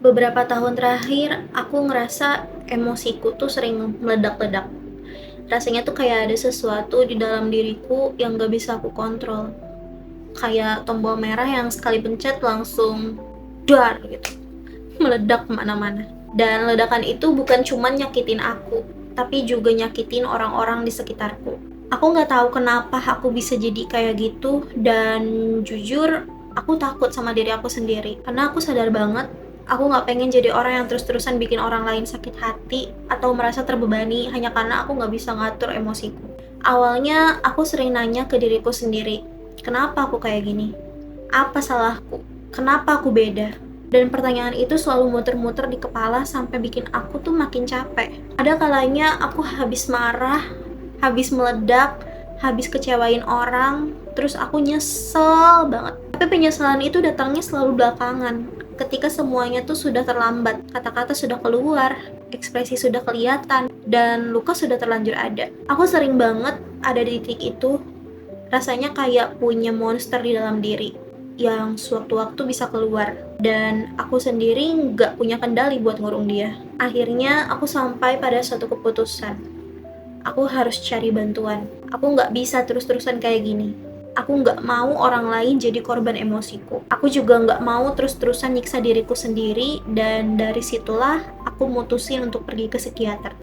Beberapa tahun terakhir, aku ngerasa emosiku tuh sering meledak-ledak. Rasanya tuh kayak ada sesuatu di dalam diriku yang gak bisa aku kontrol. Kayak tombol merah yang sekali pencet langsung dar gitu, meledak kemana-mana. Dan ledakan itu bukan cuma nyakitin aku, tapi juga nyakitin orang-orang di sekitarku. Aku nggak tahu kenapa aku bisa jadi kayak gitu, dan jujur aku takut sama diri aku sendiri. Karena aku sadar banget, aku nggak pengen jadi orang yang terus-terusan bikin orang lain sakit hati atau merasa terbebani hanya karena aku nggak bisa ngatur emosiku. Awalnya aku sering nanya ke diriku sendiri, kenapa aku kayak gini? Apa salahku? Kenapa aku beda? Dan pertanyaan itu selalu muter-muter di kepala sampai bikin aku tuh makin capek. Ada kalanya aku habis marah, habis meledak, habis kecewain orang, terus aku nyesel banget. Tapi penyesalan itu datangnya selalu belakangan, ketika semuanya tuh sudah terlambat, kata-kata sudah keluar, ekspresi sudah kelihatan, dan luka sudah terlanjur ada. Aku sering banget ada di titik itu, rasanya kayak punya monster di dalam diri yang sewaktu-waktu bisa keluar, dan aku sendiri nggak punya kendali buat ngurung dia. Akhirnya aku sampai pada suatu keputusan. Aku harus cari bantuan. Aku nggak bisa terus-terusan kayak gini. Aku nggak mau orang lain jadi korban emosiku. Aku juga nggak mau terus-terusan nyiksa diriku sendiri, dan dari situlah aku mutusin untuk pergi ke psikiater.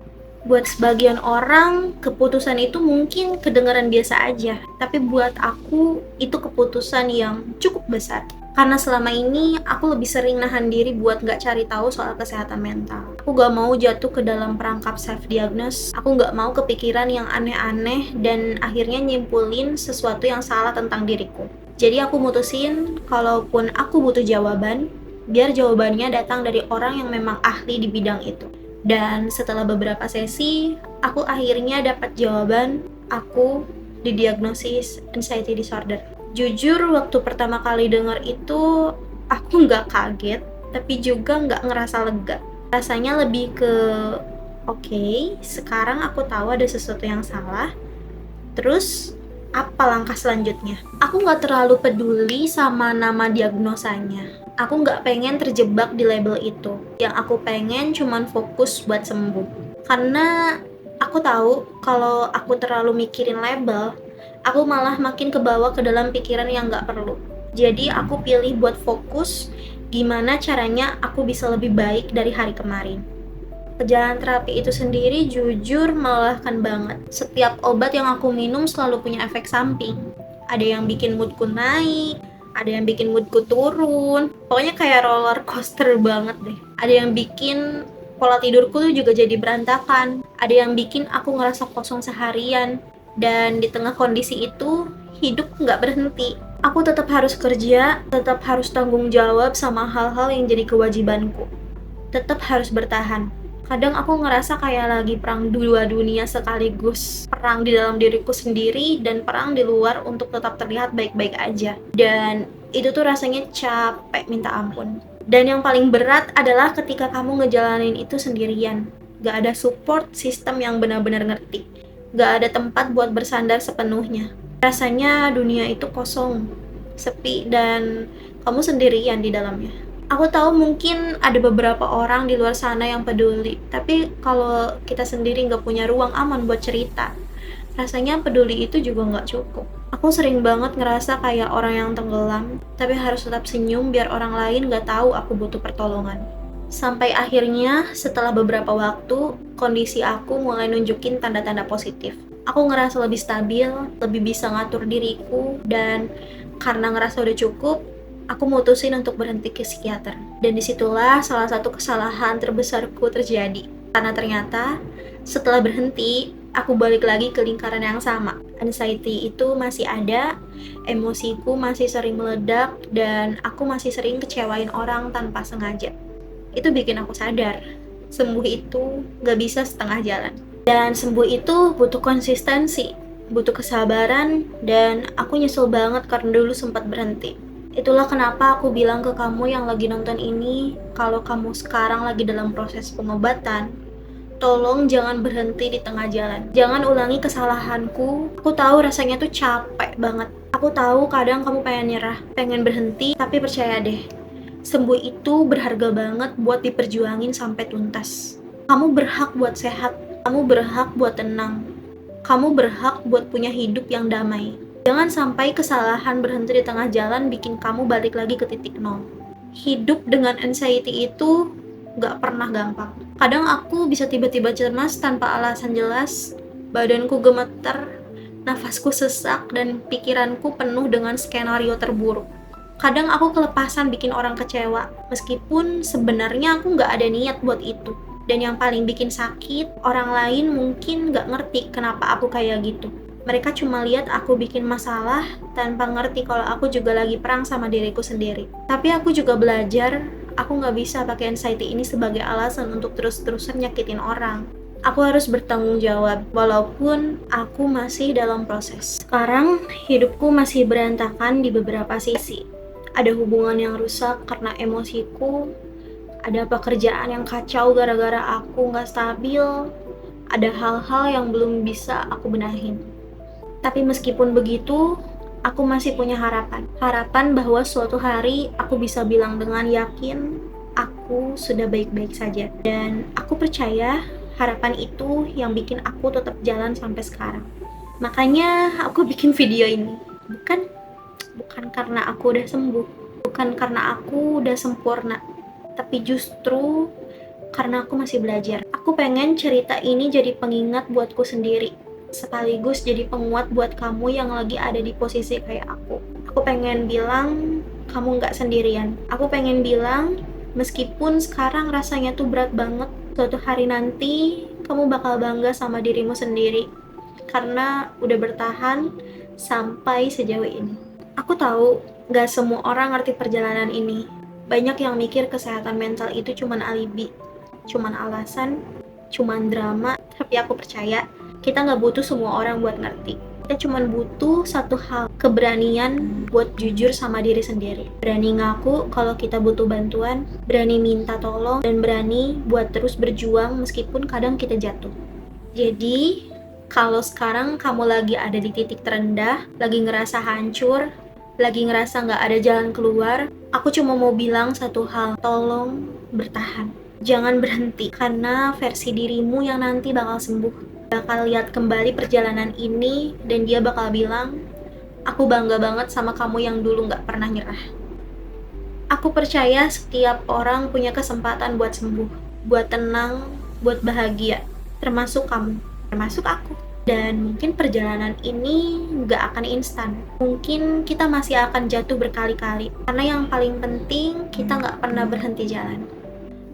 Buat sebagian orang, keputusan itu mungkin kedengaran biasa aja, tapi buat aku, itu keputusan yang cukup besar. Karena selama ini, aku lebih sering nahan diri buat nggak cari tahu soal kesehatan mental. Aku nggak mau jatuh ke dalam perangkap self-diagnose, aku nggak mau kepikiran yang aneh-aneh, dan akhirnya nyimpulin sesuatu yang salah tentang diriku. Jadi aku mutusin, kalaupun aku butuh jawaban, biar jawabannya datang dari orang yang memang ahli di bidang itu. Dan setelah beberapa sesi, aku akhirnya dapat jawaban, aku didiagnosis anxiety disorder. Jujur, waktu pertama kali denger itu, aku nggak kaget, tapi juga nggak ngerasa lega. Rasanya lebih ke, oke, sekarang aku tahu ada sesuatu yang salah, terus apa langkah selanjutnya? Aku nggak terlalu peduli sama nama diagnosanya. Aku nggak pengen terjebak di label itu. Yang aku pengen cuman fokus buat sembuh. Karena aku tahu kalau aku terlalu mikirin label, aku malah makin kebawa ke dalam pikiran yang nggak perlu. Jadi aku pilih buat fokus gimana caranya aku bisa lebih baik dari hari kemarin. Perjalanan terapi itu sendiri jujur melelahkan banget. Setiap obat yang aku minum selalu punya efek samping. Ada yang bikin moodku naik, ada yang bikin moodku turun. Pokoknya kayak roller coaster banget deh. Ada yang bikin pola tidurku tuh juga jadi berantakan. Ada yang bikin aku ngerasa kosong seharian. Dan di tengah kondisi itu, hidup nggak berhenti. Aku tetap harus kerja, tetap harus tanggung jawab sama hal-hal yang jadi kewajibanku. Tetap harus bertahan. Kadang aku ngerasa kayak lagi perang dua dunia sekaligus. Perang di dalam diriku sendiri dan perang di luar untuk tetap terlihat baik-baik aja. Dan itu tuh rasanya capek minta ampun. Dan yang paling berat adalah ketika kamu ngejalanin itu sendirian. Gak ada support sistem yang benar-benar ngerti. Gak ada tempat buat bersandar sepenuhnya. Rasanya dunia itu kosong, sepi, dan kamu sendirian di dalamnya. Aku tahu mungkin ada beberapa orang di luar sana yang peduli, tapi kalau kita sendiri nggak punya ruang aman buat cerita, rasanya peduli itu juga nggak cukup. Aku sering banget ngerasa kayak orang yang tenggelam, tapi harus tetap senyum biar orang lain nggak tahu aku butuh pertolongan. Sampai akhirnya, setelah beberapa waktu, kondisi aku mulai nunjukin tanda-tanda positif. Aku ngerasa lebih stabil, lebih bisa ngatur diriku, dan karena ngerasa udah cukup, aku mutusin untuk berhenti ke psikiater. Dan disitulah salah satu kesalahan terbesarku terjadi. Karena ternyata setelah berhenti, aku balik lagi ke lingkaran yang sama. Anxiety itu masih ada, emosiku masih sering meledak, dan aku masih sering kecewain orang tanpa sengaja. Itu bikin aku sadar, sembuh itu gak bisa setengah jalan. Dan sembuh itu butuh konsistensi, butuh kesabaran, dan aku nyesel banget karena dulu sempat berhenti. Itulah kenapa aku bilang ke kamu yang lagi nonton ini, kalau kamu sekarang lagi dalam proses pengobatan, tolong jangan berhenti di tengah jalan. Jangan ulangi kesalahanku. Aku tahu rasanya tuh capek banget. Aku tahu kadang kamu pengen nyerah, pengen berhenti, tapi percaya deh, Sembuh itu berharga banget buat diperjuangin sampai tuntas. Kamu berhak buat sehat, kamu berhak buat tenang, kamu berhak buat punya hidup yang damai. Jangan sampai kesalahan berhenti di tengah jalan bikin kamu balik lagi ke titik nol. Hidup dengan anxiety itu gak pernah gampang. Kadang aku bisa tiba-tiba cemas tanpa alasan jelas, badanku gemeter, nafasku sesak, dan pikiranku penuh dengan skenario terburuk. Kadang aku kelepasan bikin orang kecewa, meskipun sebenarnya aku gak ada niat buat itu. Dan yang paling bikin sakit, orang lain mungkin gak ngerti kenapa aku kayak gitu. Mereka cuma lihat aku bikin masalah tanpa ngerti kalau aku juga lagi perang sama diriku sendiri. Tapi aku juga belajar, aku gak bisa pakai anxiety ini sebagai alasan untuk terus-terusan nyakitin orang. Aku harus bertanggung jawab, walaupun aku masih dalam proses. Sekarang, hidupku masih berantakan di beberapa sisi. Ada hubungan yang rusak karena emosiku, ada pekerjaan yang kacau gara-gara aku gak stabil, ada hal-hal yang belum bisa aku benahin. Tapi meskipun begitu, aku masih punya harapan. Harapan bahwa suatu hari aku bisa bilang dengan yakin, aku sudah baik-baik saja. Dan aku percaya harapan itu yang bikin aku tetap jalan sampai sekarang. Makanya aku bikin video ini. Bukan karena aku udah sembuh, bukan karena aku udah sempurna, tapi justru karena aku masih belajar. Aku pengen cerita ini jadi pengingat buatku sendiri, sekaligus jadi penguat buat kamu yang lagi ada di posisi kayak aku. Aku pengen bilang, kamu gak sendirian. Aku pengen bilang, meskipun sekarang rasanya tuh berat banget, suatu hari nanti kamu bakal bangga sama dirimu sendiri, karena udah bertahan sampai sejauh ini. Aku tahu gak semua orang ngerti perjalanan ini. Banyak yang mikir kesehatan mental itu cuman alibi, cuman alasan, cuman drama. Tapi aku percaya, kita gak butuh semua orang buat ngerti. Kita cuman butuh satu hal, keberanian buat jujur sama diri sendiri. Berani ngaku kalau kita butuh bantuan, berani minta tolong, dan berani buat terus berjuang meskipun kadang kita jatuh. Jadi, kalau sekarang kamu lagi ada di titik terendah, lagi ngerasa hancur, lagi ngerasa gak ada jalan keluar, aku cuma mau bilang satu hal, tolong bertahan. Jangan berhenti, karena versi dirimu yang nanti bakal sembuh, bakal lihat kembali perjalanan ini, dan dia bakal bilang, aku bangga banget sama kamu yang dulu gak pernah nyerah. Aku percaya setiap orang punya kesempatan buat sembuh, buat tenang, buat bahagia, termasuk kamu, termasuk aku. Dan mungkin perjalanan ini gak akan instan. Mungkin kita masih akan jatuh berkali-kali, karena yang paling penting kita gak pernah berhenti jalan.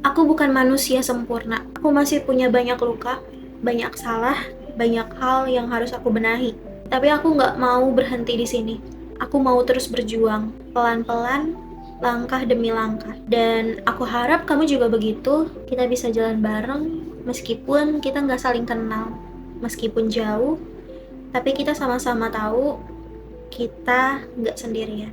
Aku bukan manusia sempurna. Aku masih punya banyak luka, banyak salah, banyak hal yang harus aku benahi. Tapi aku gak mau berhenti di sini. Aku mau terus berjuang, pelan-pelan, langkah demi langkah. Dan aku harap kamu juga begitu. Kita bisa jalan bareng, meskipun kita gak saling kenal. Meskipun jauh, tapi kita sama-sama tahu kita nggak sendirian.